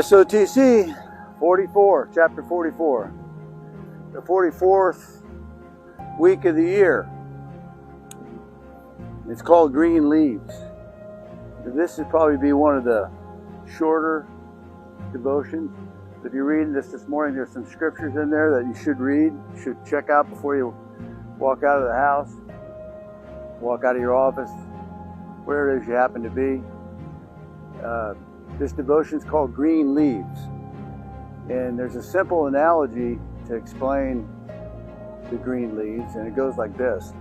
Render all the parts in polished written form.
SOTC 44, chapter 44, the 44th week of the year. It's called Green Leaves. This would probably be one of the shorter devotions. If you're reading this morning, there's some scriptures in there that you should read, you should check out before you walk out of the house, walk out of your office, where it is you happen to be. This devotion is called Green Leaves. And there's a simple analogy to explain the green leaves, and it goes like this.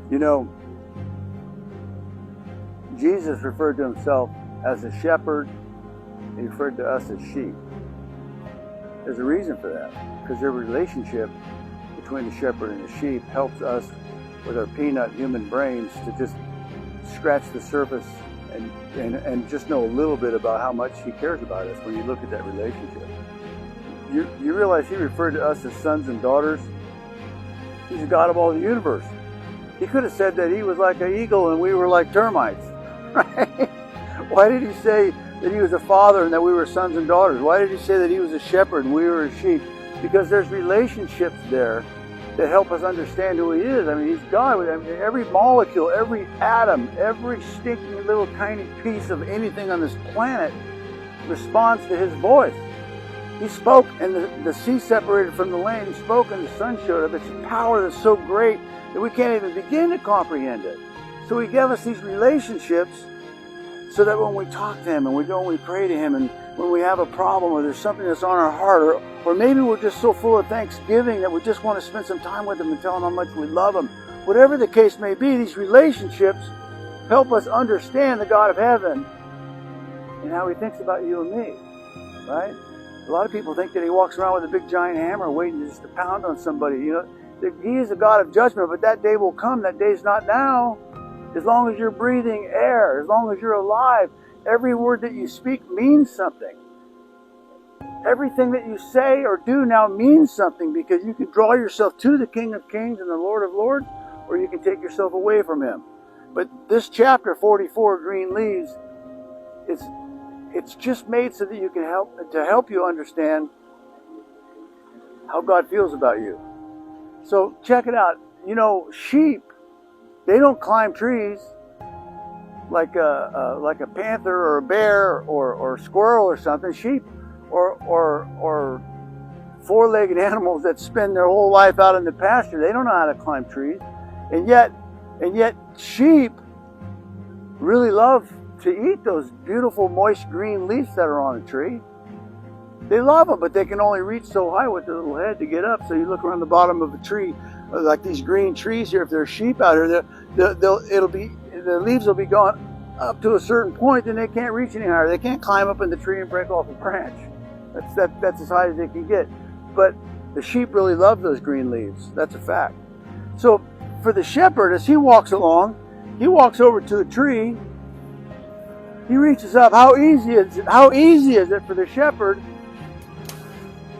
You know, Jesus referred to himself as a shepherd. He referred to us as sheep. There's a reason for that, because their relationship between the shepherd and the sheep helps us with our peanut human brains to just scratch the surface and just know a little bit about how much he cares about us when you look at that relationship. You realize he referred to us as sons and daughters. He's the God of all the universe. He could have said that he was like an eagle and we were like termites, right? Why did he say that he was a father and that we were sons and daughters? Why did he say that he was a shepherd and we were a sheep? Because there's relationships there that help us understand who he is. I mean, he's God. I mean, every molecule, every atom, every stinking little tiny piece of anything on this planet responds to his voice. He spoke and the sea separated from the land. He spoke and the sun showed up. It's a power that's so great that we can't even begin to comprehend it. So he gave us these relationships so that when we talk to him and we go and we pray to him, and when we have a problem or there's something that's on our heart, or maybe we're just so full of thanksgiving that we just want to spend some time with him and tell him how much we love him. Whatever the case may be, these relationships help us understand the God of heaven and how he thinks about you and me, right? A lot of people think that he walks around with a big giant hammer waiting just to pound on somebody. You know, he is a God of judgment, but that day will come. That day's not now. As long as you're breathing air, as long as you're alive, every word that you speak means something. Everything that you say or do now means something, because you can draw yourself to the King of Kings and the Lord of Lords, or you can take yourself away from him. But this chapter 44, Green Leaves, it's just made so that you can help you understand how God feels about you. So check it out. You know, sheep, they don't climb trees like a panther or a bear or a squirrel or something. Sheep or four-legged animals that spend their whole life out in the pasture, they don't know how to climb trees. And yet sheep really love to eat those beautiful moist green leaves that are on a tree. They love them, but they can only reach so high with their little head to get up. So you look around the bottom of a tree, like these green trees here. If there's sheep out here, the leaves will be gone up to a certain point, and they can't reach any higher. They can't climb up in the tree and break off a branch. That's as high as they can get. But the sheep really love those green leaves. That's a fact. So for the shepherd, as he walks along, he walks over to a tree. He reaches up. How easy is it for the shepherd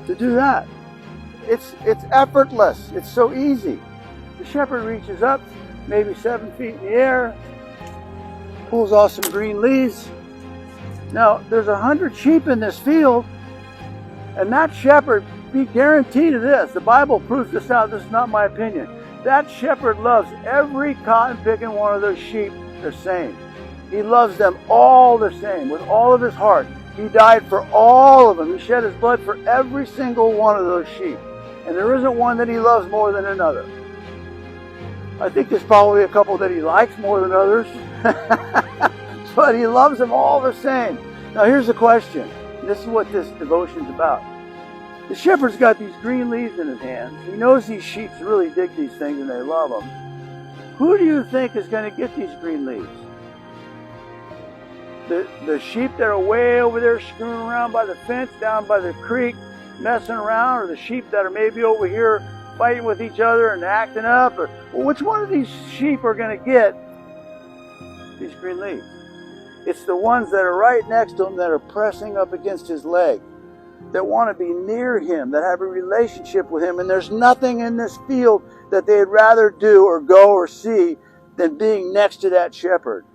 to do that? It's effortless. It's so easy. The shepherd reaches up, maybe 7 feet in the air, pulls off some green leaves. Now, there's 100 sheep in this field, and that shepherd, be guaranteed of this. The Bible proves this out. This is not my opinion. That shepherd loves every cotton-picking one of those sheep the same. He loves them all the same, with all of his heart. He died for all of them. He shed his blood for every single one of those sheep. And there isn't one that he loves more than another. I think there's probably a couple that he likes more than others. But he loves them all the same. Now here's the question. This is what this devotion's about. The shepherd's got these green leaves in his hands. He knows these sheep really dig these things and they love them. Who do you think is going to get these green leaves? The sheep that are way over there screwing around by the fence, down by the creek, messing around, or the sheep that are maybe over here fighting with each other and acting up? Or, well, which one of these sheep are going to get these green leaves? It's the ones that are right next to him, that are pressing up against his leg, that want to be near him, that have a relationship with him. And there's nothing in this field that they'd rather do or go or see than being next to that shepherd.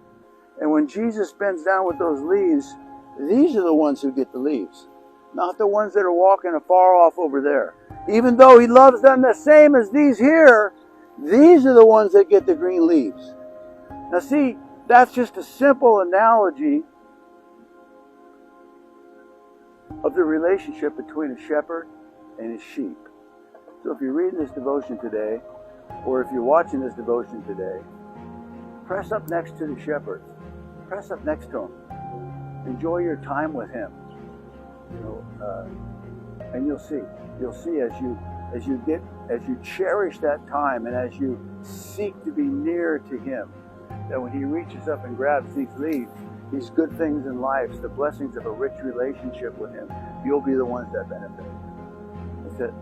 And when Jesus bends down with those leaves, these are the ones who get the leaves, not the ones that are walking afar off over there. Even though he loves them the same as these here, these are the ones that get the green leaves. Now see, that's just a simple analogy of the relationship between a shepherd and his sheep. So if you're reading this devotion today, or if you're watching this devotion today, press up next to the shepherd. Press up next to him. Enjoy your time with him. And you'll see as you cherish that time, and as you seek to be near to him, that when he reaches up and grabs these leaves, these good things in life, the blessings of a rich relationship with him, you'll be the ones that benefit. That's it.